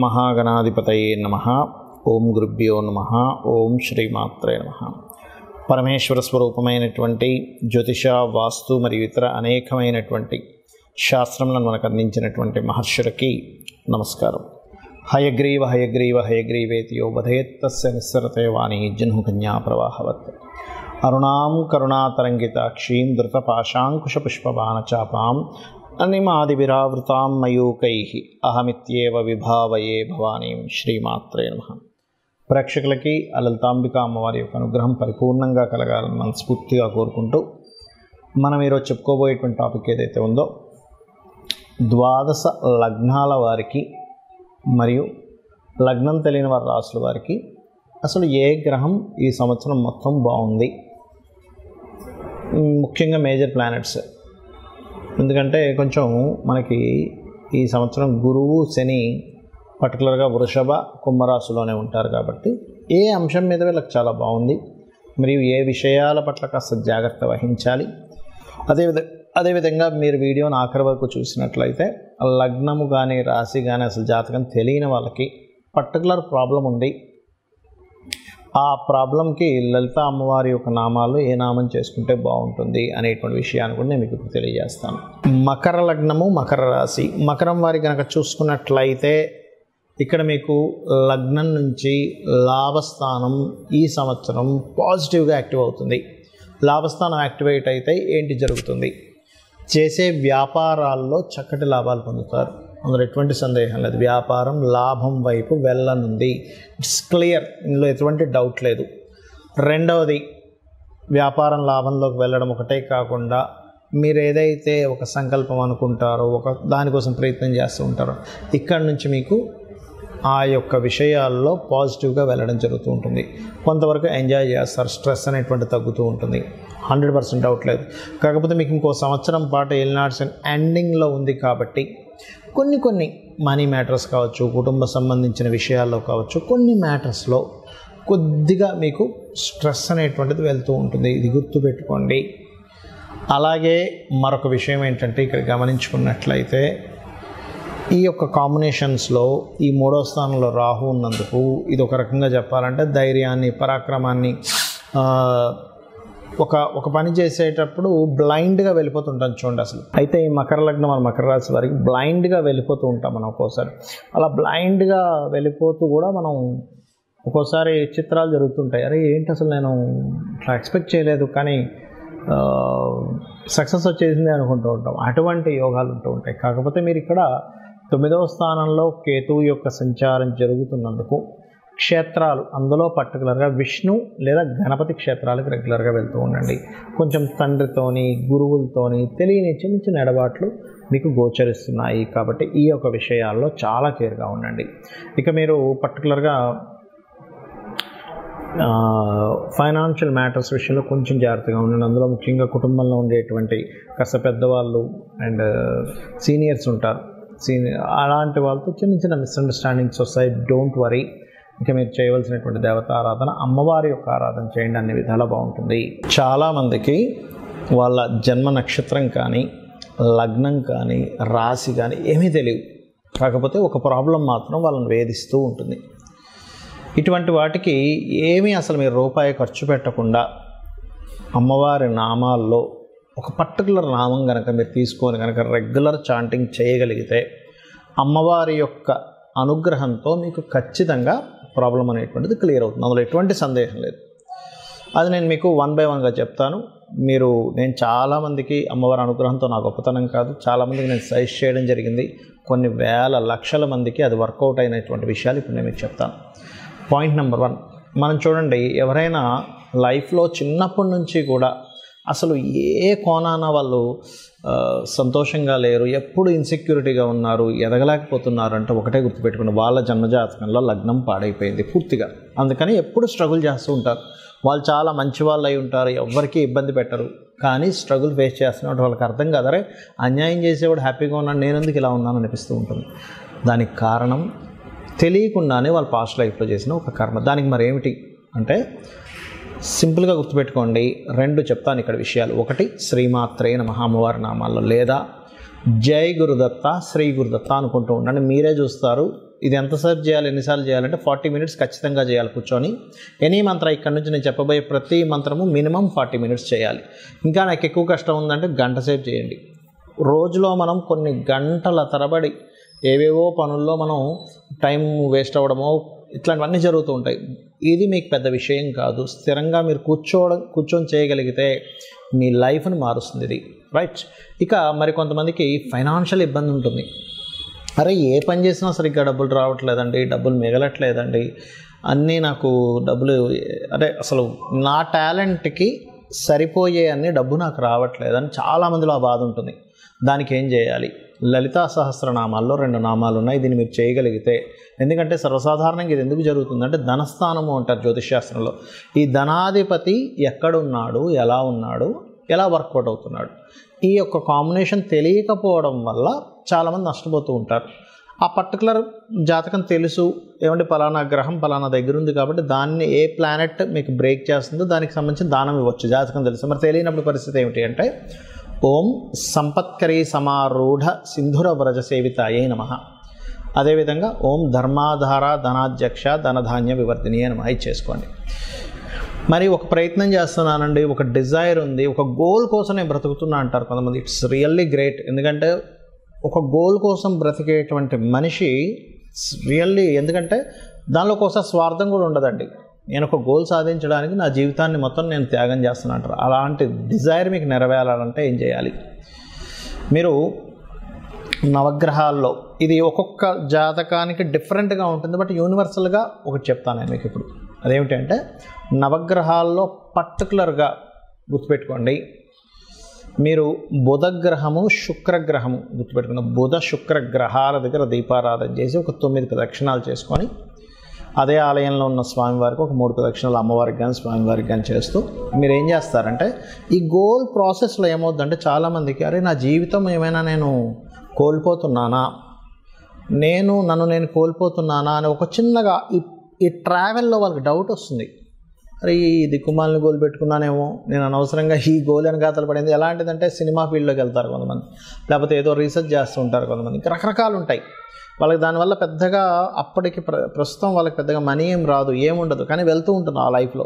మహాగణాధిపతయే నమః. ఓం గురుభ్యో నమః. ఓం శ్రీమాత్రే నమః. పరమేశ్వర స్వరూపమైనటువంటి జ్యోతిష, వాస్తు మరియు ఇతర అనేకమైనటువంటి శాస్త్రములను మనకు అందించినటువంటి మహర్షులకి నమస్కారం. హయగ్రీవ హయగ్రీవ హయగ్రీవేతి యో వధేత్తస్య నిస్సరతే వాణి జన్హు కన్యా ప్రవాహవత్. అరుణాం కరుణాతరంగితాక్షీం ధృతపాశాంకుశపుష్పబాణచాపాం అనిమాదివిరావృతాం మయూకైః అహమిత్యేవ విభావయే భవానీం. శ్రీమాత్రే నమః. ప్రేక్షకులకి లలితాంబిక అమ్మవారి యొక్క అనుగ్రహం పరిపూర్ణంగా కలగాలని మనస్ఫూర్తిగా కోరుకుంటూ మనం ఈరోజు చెప్పుకోబోయేటువంటి టాపిక్ ఏదైతే ఉందో, ద్వాదశ లగ్నాల వారికి మరియు లగ్నం తెలియని వారి రాసుల వారికి అసలు ఏ గ్రహం ఈ సంవత్సరం మొత్తం బాగుంది, ముఖ్యంగా మేజర్ ప్లానెట్స్. ఎందుకంటే కొంచెం మనకి ఈ సంవత్సరం గురువు, శని పర్టికులర్గా వృషభ, కుంభరాశిలోనే ఉంటారు కాబట్టి ఏ అంశం మీద వీళ్ళకి చాలా బాగుంది మరియు ఏ విషయాల పట్ల కాస్త జాగ్రత్త వహించాలి. అదేవిధంగా మీరు వీడియోని ఆఖరి వరకు చూసినట్లయితే లగ్నము కానీ రాశి కానీ అసలు జాతకం తెలియని వాళ్ళకి పర్టికులర్ ప్రాబ్లం ఉంది, ఆ ప్రాబ్లంకి లలిత అమ్మవారి యొక్క నామాలు ఏ నామం చేసుకుంటే బాగుంటుంది అనేటువంటి విషయాన్ని కూడా నేను మీకు ఇప్పుడు తెలియజేస్తాను. మకర లగ్నము, మకర రాశి. మకరం వారి కనుక చూసుకున్నట్లయితే ఇక్కడ మీకు లగ్నం నుంచి లాభస్థానం ఈ సంవత్సరం పాజిటివ్గా యాక్టివ్ అవుతుంది. లాభస్థానం యాక్టివేట్ అయితే ఏంటి జరుగుతుంది? చేసే వ్యాపారాల్లో చక్కటి లాభాలు పొందుతారు, అందులో ఎటువంటి సందేహం లేదు. వ్యాపారం లాభం వైపు వెళ్ళనుంది, ఇట్స్ క్లియర్, ఇందులో ఎటువంటి డౌట్ లేదు. రెండవది, వ్యాపారం లాభంలోకి వెళ్ళడం ఒకటే కాకుండా మీరు ఏదైతే ఒక సంకల్పం అనుకుంటారో, ఒక దానికోసం ప్రయత్నం చేస్తూ ఉంటారో, ఇక్కడ నుంచి మీకు ఆ యొక్క విషయాల్లో పాజిటివ్గా వెళ్ళడం జరుగుతూ ఉంటుంది. కొంతవరకు ఎంజాయ్ చేస్తారు, స్ట్రెస్ అనేటువంటి తగ్గుతూ ఉంటుంది, 100% డౌట్ లేదు. కాకపోతే మీకు ఇంకో సంవత్సరం పాటు ఏలినాడ్స్ ఎండింగ్లో ఉంది కాబట్టి కొన్ని మనీ మ్యాటర్స్ కావచ్చు, కుటుంబ సంబంధించిన విషయాల్లో కావచ్చు, కొన్ని మ్యాటర్స్లో కొద్దిగా మీకు స్ట్రెస్ అనేటువంటిది వెళ్తూ ఉంటుంది, ఇది గుర్తుపెట్టుకోండి. అలాగే మరొక విషయం ఏంటంటే, ఇక్కడ గమనించుకున్నట్లయితే ఈ యొక్క కాంబినేషన్స్లో ఈ 3వ స్థానంలో రాహు ఉన్నందుకు ఇది ఒక రకంగా చెప్పాలంటే ధైర్యాన్ని, పరాక్రమాన్ని, ఒక పని చేసేటప్పుడు బ్లైండ్గా వెళ్ళిపోతుంటాం చూడండి అసలు. అయితే ఈ మకర లగ్నం, మన మకర రాశి వారికి బ్లైండ్గా వెళ్ళిపోతూ ఉంటాం మనం ఒక్కోసారి. అలా బ్లైండ్గా వెళ్ళిపోతూ కూడా మనం ఒక్కోసారి చిత్రాలు జరుగుతుంటాయి, అరే ఏంటి అసలు నేను ఇట్లా ఎక్స్పెక్ట్ చేయలేదు కానీ సక్సెస్ వచ్చేసింది అనుకుంటూ ఉంటాం. అటువంటి యోగాలు ఉంటూ ఉంటాయి. కాకపోతే మీరు ఇక్కడ 9వ స్థానంలో కేతువు యొక్క సంచారం జరుగుతున్నందుకు క్షేత్రాలు, అందులో పర్టికులర్గా విష్ణు లేదా గణపతి క్షేత్రాలకు రెగ్యులర్గా వెళ్తూ ఉండండి. కొంచెం తండ్రితోని, గురువులతోని తెలియని చిన్న చిన్న ఎడబాట్లు మీకు గోచరిస్తున్నాయి కాబట్టి ఈ యొక్క విషయాల్లో చాలా కేర్గా ఉండండి. ఇక మీరు పర్టికులర్గా ఫైనాన్షియల్ మ్యాటర్స్ విషయంలో కొంచెం జాగ్రత్తగా ఉండండి. అందులో ముఖ్యంగా కుటుంబంలో ఉండేటువంటి కాస్త పెద్దవాళ్ళు అండ్ సీనియర్స్ ఉంటారు, అలాంటి వాళ్ళతో చిన్న చిన్న మిస్అండర్స్టాండింగ్స్ వస్తాయి. Don't worry. ఇక మీరు చేయవలసినటువంటి దేవత ఆరాధన, అమ్మవారి యొక్క ఆరాధన చేయండి, అన్ని విధాలా బాగుంటుంది. చాలామందికి వాళ్ళ జన్మ నక్షత్రం కానీ, లగ్నం కానీ, రాశి కానీ ఏమీ తెలియదు. కాకపోతే ఒక ప్రాబ్లం మాత్రం వాళ్ళని వేధిస్తూ ఉంటుంది. ఇటువంటి వాటికి ఏమీ అసలు మీరు రూపాయి ఖర్చు పెట్టకుండా అమ్మవారి నామాల్లో ఒక పర్టికులర్ నామం కనుక మీరు తీసుకొని కనుక రెగ్యులర్ చాంటింగ్ చేయగలిగితే అమ్మవారి యొక్క అనుగ్రహంతో మీకు ఖచ్చితంగా ప్రాబ్లం అనేటువంటిది క్లియర్ అవుతుంది, అందులో ఎటువంటి సందేహం లేదు. అది నేను మీకు 1 by 1గా చెప్తాను. నేను చాలామందికి అమ్మవారి అనుగ్రహంతో నా గొప్పతనం కాదు, చాలామందికి నేను సజెస్ట్ చేయడం జరిగింది. కొన్ని వేల లక్షల మందికి అది వర్కౌట్ అయినటువంటి విషయాలు ఇప్పుడు నేను మీకు చెప్తాను. పాయింట్ నెంబర్ 1, మనం చూడండి, ఎవరైనా లైఫ్లో చిన్నప్పటి నుంచి కూడా అసలు ఏ కోణాన వాళ్ళు సంతోషంగా లేరు, ఎప్పుడు ఇన్సెక్యూరిటీగా ఉన్నారు, ఎదగలేకపోతున్నారు అంటే ఒకటే గుర్తుపెట్టుకుని, వాళ్ళ జన్మజాతకంలో లగ్నం పాడైపోయింది పూర్తిగా. అందుకని ఎప్పుడు స్ట్రగుల్ చేస్తూ ఉంటారు. వాళ్ళు చాలా మంచి వాళ్ళు అయి ఉంటారు, ఎవరికి ఇబ్బంది పెట్టరు, కానీ స్ట్రగుల్ ఫేస్ చేస్తున్నట్టు వాళ్ళకి అర్థం కాదరే అన్యాయం చేసేవాడు హ్యాపీగా ఉన్నాను, నేను ఎందుకు ఇలా ఉన్నాను అనిపిస్తూ ఉంటుంది. దానికి కారణం తెలియకుండానే వాళ్ళు పాస్ట్ లైఫ్లో చేసిన ఒక కర్మ. దానికి మరి ఏమిటి అంటే సింపుల్గా గుర్తుపెట్టుకోండి, 2 చెప్తాను ఇక్కడ విషయాలు. 1, శ్రీమాత్రే నమః అమ్మవారి నామాల్లో, లేదా జై గురుదత్త, శ్రీ గురుదత్త అనుకుంటూ ఉండండి. మీరే చూస్తారు ఇది ఎంతసేపు చేయాలి, ఎన్నిసార్లు చేయాలంటే 40 మినిట్స్ ఖచ్చితంగా చేయాలి కూర్చొని. ఎనీ మంత్ర ఇక్కడ నుంచి నేను చెప్పబోయే ప్రతి మంత్రము మినిమం 40 మినిట్స్ చేయాలి. ఇంకా నాకు ఎక్కువ కష్టం ఉందంటే గంట సేపు చేయండి. రోజులో మనం కొన్ని గంటల తరబడి ఏవేవో పనుల్లో మనం టైం వేస్ట్ అవ్వడమో ఇట్లాంటివన్నీ జరుగుతూ ఉంటాయి. ఇది మీకు పెద్ద విషయం కాదు. స్థిరంగా మీరు కూర్చొని చేయగలిగితే మీ లైఫ్ని మారుస్తుంది ఇది, రైట్. ఇక మరి కొంతమందికి ఫైనాన్షియల్ ఇబ్బంది ఉంటుంది. అరే ఏ పని చేసినా సరిగ్గా డబ్బులు రావట్లేదండి, డబ్బులు మిగలట్లేదండి, అన్నీ నాకు డబ్బులు అదే అసలు నా టాలెంట్కి సరిపోయే అన్ని డబ్బు నాకు రావట్లేదని చాలామందిలో ఆ బాధ ఉంటుంది. దానికి ఏం చేయాలి? లలితా సహస్రనామాల్లో 2 నామాలు ఉన్నాయి. దీన్ని మీరు చేయగలిగితే, ఎందుకంటే సర్వసాధారణంగా ఇది ఎందుకు జరుగుతుందంటే ధనస్థానము అంటారు జ్యోతిష్శాస్త్రంలో. ఈ ధనాధిపతి ఎక్కడున్నాడు, ఎలా ఉన్నాడు, ఎలా వర్కౌట్ అవుతున్నాడు, ఈ యొక్క కాంబినేషన్ తెలియకపోవడం వల్ల చాలామంది నష్టపోతూ ఉంటారు. ఆ పర్టికులర్ జాతకం తెలుసు, ఏమంటే పలానా గ్రహం పలానా దగ్గర ఉంది కాబట్టి దాన్ని ఏ ప్లానెట్ మీకు బ్రేక్ చేస్తుందో దానికి సంబంధించిన దానం ఇవ్వచ్చు, జాతకం తెలుసు. మరి తెలియనప్పుడు పరిస్థితి ఏమిటి అంటే ఓం సంపత్కరీ సమారూఢ సింధుర వ్రజ సేవితాయే నమః. అదేవిధంగా ఓం ధర్మాధార ధనాధ్యక్ష ధనధాన్య వివర్ధిని అని ఇది చేసుకోండి. మరి ఒక ప్రయత్నం చేస్తున్నానండి, ఒక డిజైర్ ఉంది, ఒక గోల్ కోసం నేను బ్రతుకుతున్నా అంటారు కొంతమంది. It's really great. ఎందుకంటే ఒక గోల్ కోసం బ్రతికేటువంటి మనిషి రియల్లీ, ఎందుకంటే దానిలో కోసం స్వార్థం కూడా ఉండదండి. నేను ఒక గోల్ సాధించడానికి నా జీవితాన్ని మొత్తం నేను త్యాగం చేస్తున్నా అంటారు. అలాంటి డిజైర్ మీకు నెరవేరాలంటే ఏం చేయాలి? మీరు నవగ్రహాల్లో ఇది ఒక్కొక్క జాతకానికి డిఫరెంట్గా ఉంటుంది, బట్ యూనివర్సల్గా ఒకటి చెప్తాను నేను మీకు ఇప్పుడు. అదేమిటంటే నవగ్రహాల్లో పర్టికులర్గా గుర్తుపెట్టుకోండి, మీరు బుధగ్రహము శుక్రగ్రహము గుర్తుపెట్టుకున్న బుధ శుక్ర గ్రహాల దగ్గర దీపారాధన చేసి ఒక 9 ప్రదక్షిణాలు చేసుకొని అదే ఆలయంలో ఉన్న స్వామివారికి ఒక 3 ప్రదక్షిణాలు అమ్మవారికి కానీ స్వామివారికి కానీ చేస్తూ మీరు ఏం చేస్తారంటే ఈ గోల్ ప్రాసెస్లో ఏమవుతుందంటే చాలామందికి అరే నా జీవితం ఏమైనా నేను కోల్పోతున్నానా, నన్ను నేను కోల్పోతున్నానా అని ఒక చిన్నగా ఈ ట్రావెల్లో వాళ్ళకి డౌట్ వస్తుంది. అరే ఈ దిక్కుమాలని గోల్ పెట్టుకున్నానేమో, నేను అనవసరంగా ఈ గోల్ అని గాతలు పడింది. ఎలాంటిదంటే సినిమా ఫీల్డ్లోకి వెళ్తారు కొంతమంది, లేకపోతే ఏదో రీసెర్చ్ చేస్తూ ఉంటారు కొంతమంది, ఇంకా రకరకాలు ఉంటాయి వాళ్ళకి. దానివల్ల పెద్దగా అప్పటికి ప్రస్తుతం వాళ్ళకి పెద్దగా మనీ ఏం రాదు, ఏముండదు, కానీ వెళ్తూ ఉంటుంది ఆ లైఫ్లో.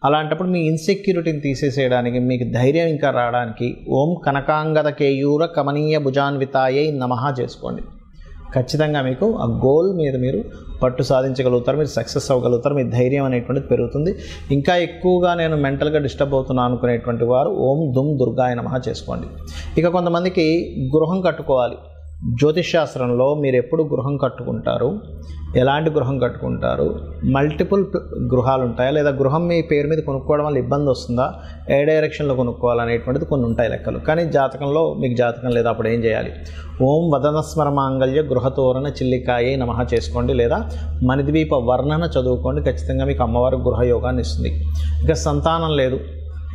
అలాంటప్పుడు మీ ఇన్సెక్యూరిటీని తీసేసేయడానికి, మీకు ధైర్యం ఇంకా రావడానికి ఓం కనకాంగద కేయూర కమనీయ భుజాన్వితాయై నమః చేసుకోండి. ఖచ్చితంగా మీకు ఆ గోల్ మీద మీరు పట్టు సాధించగలుగుతారు, మీరు సక్సెస్ అవ్వగలుగుతారు, మీ ధైర్యం అనేటువంటిది పెరుగుతుంది. ఇంకా ఎక్కువగా నేను మెంటల్గా డిస్టర్బ్ అవుతున్నాను అనుకునేటువంటి వారు ఓం దుమ్ దుర్గాయ నమః చేసుకోండి. ఇక కొంతమందికి గృహం కట్టుకోవాలి. జ్యోతిష్శాస్త్రంలో మీరు ఎప్పుడు గృహం కట్టుకుంటారు, ఎలాంటి గృహం కట్టుకుంటారు, మల్టిపుల్ గృహాలు ఉంటాయా, లేదా గృహం మీ పేరు మీద కొనుక్కోవడం వల్ల ఇబ్బంది వస్తుందా, ఏ డైరెక్షన్లో కొనుక్కోవాలనేటువంటిది కొన్ని ఉంటాయి లెక్కలు. కానీ జాతకంలో మీకు జాతకం లేదా అప్పుడు ఏం చేయాలి? ఓం వదనస్మర మాంగళ్య గృహతోరణ చిల్లికాయే నమః చేసుకోండి, లేదా మణిద్వీప వర్ణన చదువుకోండి. ఖచ్చితంగా మీకు అమ్మవారు గృహయోగాన్ని ఇస్తుంది. ఇక సంతానం లేదు,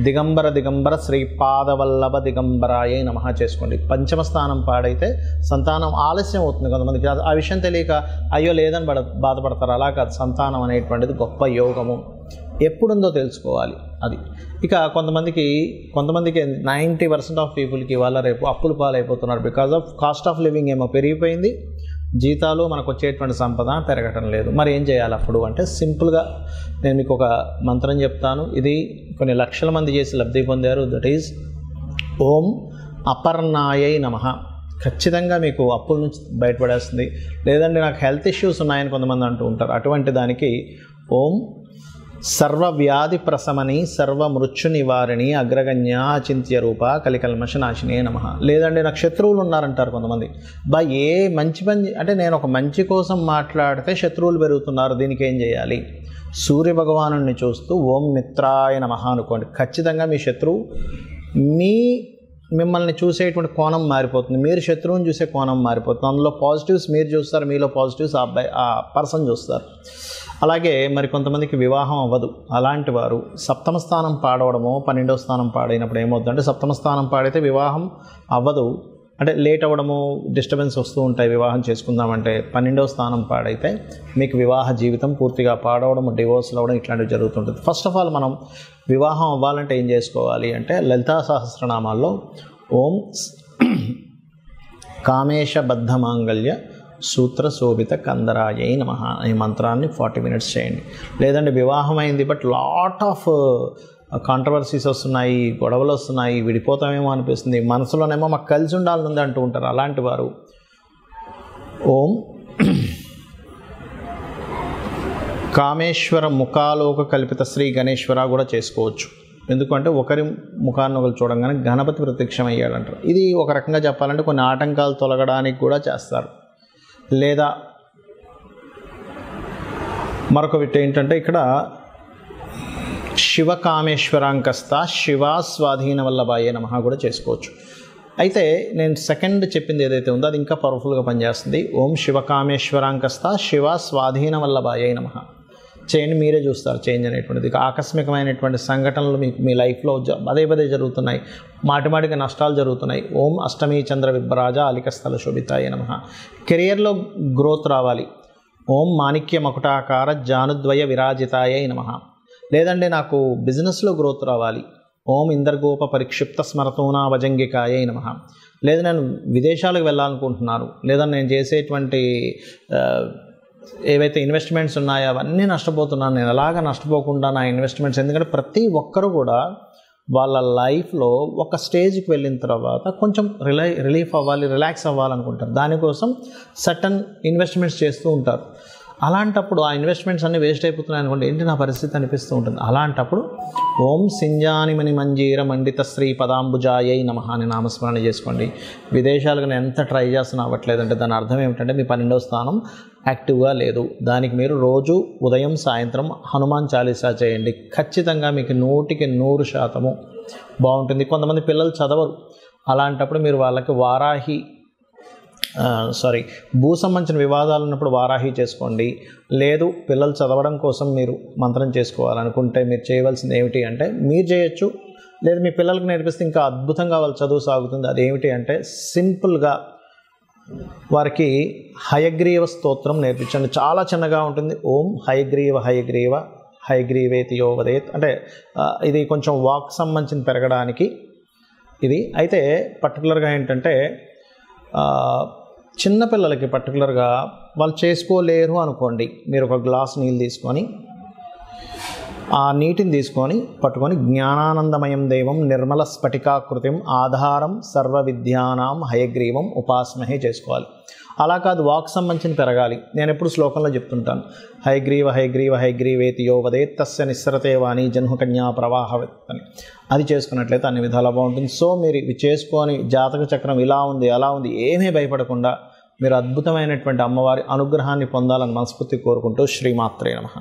దిగంబర శ్రీపాదవల్లభ దిగంబరాయే నమః చేసుకోండి. పంచమ స్థానం పాడైతే సంతానం ఆలస్యం అవుతుంది కొంతమందికి. ఆ విషయం తెలియక అయ్యో లేదని బాధపడతారు. అలా కాదు, సంతానం అనేటువంటిది గొప్ప యోగము, ఎప్పుడుందో తెలుసుకోవాలి అది. ఇక కొంతమందికి 90% ఆఫ్ పీపుల్కి వాళ్ళ రేపు అప్పులు పాలైపోతున్నారు. Because of cost of living ఏమో పెరిగిపోయింది, జీతాలు మనకు వచ్చేటువంటి సంపద పెరగటం లేదు. మరి ఏం చేయాలి అప్పుడు అంటే సింపుల్గా నేను మీకు ఒక మంత్రం చెప్తాను. ఇది కొన్ని లక్షల మంది చేసి లబ్ధి పొందారు. దట్ ఈజ్ ఓం అపర్ణాయై నమః. ఖచ్చితంగా మీకు అప్పుల నుంచి బయటపడేస్తుంది. లేదంటే నాకు హెల్త్ ఇష్యూస్ ఉన్నాయని కొంతమంది అంటూ ఉంటారు. అటువంటి దానికి ఓం సర్వవ్యాధి ప్రశమని సర్వమృత్యు నివారిణి అగ్రగణ్య అచింత్య రూప కలికల్మష నాశినే నమః. లేదంటే నాకు శత్రువులు ఉన్నారంటారు కొంతమంది. ఏ మంచి పని అంటే నేను ఒక మంచి కోసం మాట్లాడితే శత్రువులు పెరుగుతున్నారు, దీనికి ఏం చేయాలి? సూర్య భగవానుడిని చూస్తూ ఓం మిత్రాయ నమః అనుకోండి. ఖచ్చితంగా మీ శత్రువు మిమ్మల్ని చూసేటువంటి కోణం మారిపోతుంది, మీరు శత్రువుని చూసే కోణం మారిపోతుంది. అందులో పాజిటివ్స్ మీరు చూస్తారు, మీలో పాజిటివ్స్ ఆ పర్సన్ చూస్తారు. అలాగే మరి కొంతమందికి వివాహం అవ్వదు. అలాంటి వారు సప్తమ స్థానం పాడవడమో 12వ స్థానం పాడైనప్పుడు ఏమవుతుందంటే సప్తమ స్థానం పాడైతే వివాహం అవ్వదు, అంటే లేట్ అవ్వడము, డిస్టర్బెన్స్ వస్తూ ఉంటాయి వివాహం చేసుకుందామంటే. 12వ స్థానం పాడైతే మీకు వివాహ జీవితం పూర్తిగా పాడవడం, డివోర్స్లు అవ్వడం ఇట్లాంటివి జరుగుతుంటుంది. ఫస్ట్ ఆఫ్ ఆల్ మనం వివాహం అవ్వాలంటే ఏం చేసుకోవాలి అంటే లలితా సహస్రనామాల్లో ఓం కామేశ బద్ధ మాంగళ్య సూత్ర శోభిత కందరాయై నమః ఈ మంత్రాన్ని 40 minutes చేయండి. లేదంటే వివాహం అయింది బట్ లాట్ ఆఫ్ కాంట్రవర్సీస్ వస్తున్నాయి, గొడవలు వస్తున్నాయి, విడిపోతామేమో అనిపిస్తుంది, మనసులోనేమో మాకు కలిసి ఉండాలని అంటూ ఉంటారు. అలాంటి వారు ఓం కామేశ్వర ముఖాలోక కల్పిత శ్రీ గణేశ్వర కూడా చేసుకోవచ్చు. ఎందుకంటే ఒకరి ముఖాన్ని ఒకరు చూడంగానే గణపతి ప్రత్యక్షమయ్యాడంటారు. ఇది ఒక రకంగా చెప్పాలంటే కొన్ని ఆటంకాలు తొలగడానికి కూడా చేస్తారు. లేదా మరొక విట్ ఏంటంటే ఇక్కడ శివకామేశ్వరాంకస్త శివ స్వాధీన వల్లభాయే నమః కూడా చేసుకోవచ్చు. అయితే నేను సెకండ్ చెప్పింది ఏదైతే ఉందో అది ఇంకా పవర్ఫుల్గా పనిచేస్తుంది. ఓం శివకామేశ్వరాంకస్త శివ స్వాధీన వల్లభాయే నమః చేయండి. మీరే చూస్తారు చేంజ్ అనేటువంటిది. ఆకస్మికమైనటువంటి సంఘటనలు మీకు మీ లైఫ్లో పదే జరుగుతున్నాయి, మాటిమాటికి నష్టాలు జరుగుతున్నాయి. ఓం అష్టమీ చంద్ర విభ్రాజ అలికస్థల శోభితాయ నమః. కెరియర్లో గ్రోత్ రావాలి. ఓం మాణిక్య మకుటాకార జానుద్వయ విరాజితాయ నమః. లేదంటే నాకు బిజినెస్లో గ్రోత్ రావాలి. ఓం ఇందర్గోప పరిక్షిప్త స్మరతోనా వజంగికాయ నమః. లేదా నేను విదేశాలకు వెళ్ళాలనుకుంటున్నాను, లేదా నేను చేసేటువంటి ఏవైతే ఇన్వెస్ట్మెంట్స్ ఉన్నాయో అవన్నీ నష్టపోతున్నాను, నేను ఎలాగ నష్టపోకుండా నా ఇన్వెస్ట్మెంట్స్, ఎందుకంటే ప్రతి ఒక్కరు కూడా వాళ్ళ లైఫ్లో ఒక స్టేజ్కి వెళ్ళిన తర్వాత కొంచెం రిలీఫ్ అవ్వాలి, రిలాక్స్ అవ్వాలనుకుంటారు. దానికోసం సర్టన్ ఇన్వెస్ట్మెంట్స్ చేస్తూ ఉంటారు. అలాంటప్పుడు ఆ ఇన్వెస్ట్మెంట్స్ అన్నీ వేస్ట్ అయిపోతున్నాయి అనుకోండి, ఏంటి నా పరిస్థితి అనిపిస్తూ ఉంటుంది. అలాంటప్పుడు ఓం సింజానిమణి మంజీర మండిత శ్రీ పదాంబుజాయై నమః అని నామస్మరణ చేసుకోండి. విదేశాలకు నేను ఎంత ట్రై చేస్తున్నా అవ్వట్లేదంటే దాని అర్థం ఏమిటంటే మీ 12వ స్థానం యాక్టివ్గా లేదు. దానికి మీరు రోజు ఉదయం సాయంత్రం హనుమాన్ చాలీసా చేయండి. ఖచ్చితంగా మీకు 100% బాగుంటుంది. కొంతమంది పిల్లలు చదవరు, అలాంటప్పుడు మీరు వాళ్ళకి భూ సంబంధించిన వివాదాలు ఉన్నప్పుడు వారాహి చేసుకోండి. లేదు పిల్లలు చదవడం కోసం మీరు మంత్రం చేసుకోవాలనుకుంటే మీరు చేయవలసింది ఏమిటి అంటే మీరు చేయొచ్చు, లేదు మీ పిల్లలకు నేర్పిస్తే ఇంకా అద్భుతంగా వాళ్ళ చదువు సాగుతుంది. అదేమిటి అంటే సింపుల్గా వారికి హయగ్రీవ స్తోత్రం నేర్పించండి. చాలా చిన్నగా ఉంటుంది. ఓం హయగ్రీవ హయగ్రీవ హయగ్రీవేతి యో వదేత్ అంటే ఇది కొంచెం వాక్ సంబంధించిన పెరగడానికి ఇది. అయితే పర్టికులర్గా ఏంటంటే చిన్నపిల్లలకి పర్టికులర్గా వాళ్ళు చేసుకోలేరు అనుకోండి, మీరు ఒక గ్లాస్ నీళ్ళు తీసుకొని ఆ నీటిని పట్టుకొని జ్ఞానానందమయం దేవం నిర్మల స్ఫటికాకృతిం ఆధారం సర్వ విద్యానాం హయగ్రీవం ఉపాసమహే చేసుకోవాలి. అలా కాదు వాక్ సంబంధించిన పెరగాలి. నేను ఎప్పుడు శ్లోకంలో చెప్తుంటాను, హయగ్రీవ హయగ్రీవ హయగ్రీవేతి యో వదేత్ తస్య నిస్సరతే వాణి జన్హుకన్యా ప్రవాహవత్ అని. అది చేసుకున్నట్లయితే అన్ని విధాలా బాగుంటుంది. సో మీరు ఇవి చేసుకొని జాతక చక్రం ఇలా ఉంది అలా ఉంది ఏమీ భయపడకుండా మీరు అద్భుతమైనటువంటి అమ్మవారి అనుగ్రహాన్ని పొందాలని మనస్ఫూర్తి కోరుకుంటూ శ్రీమాత్రే నమః.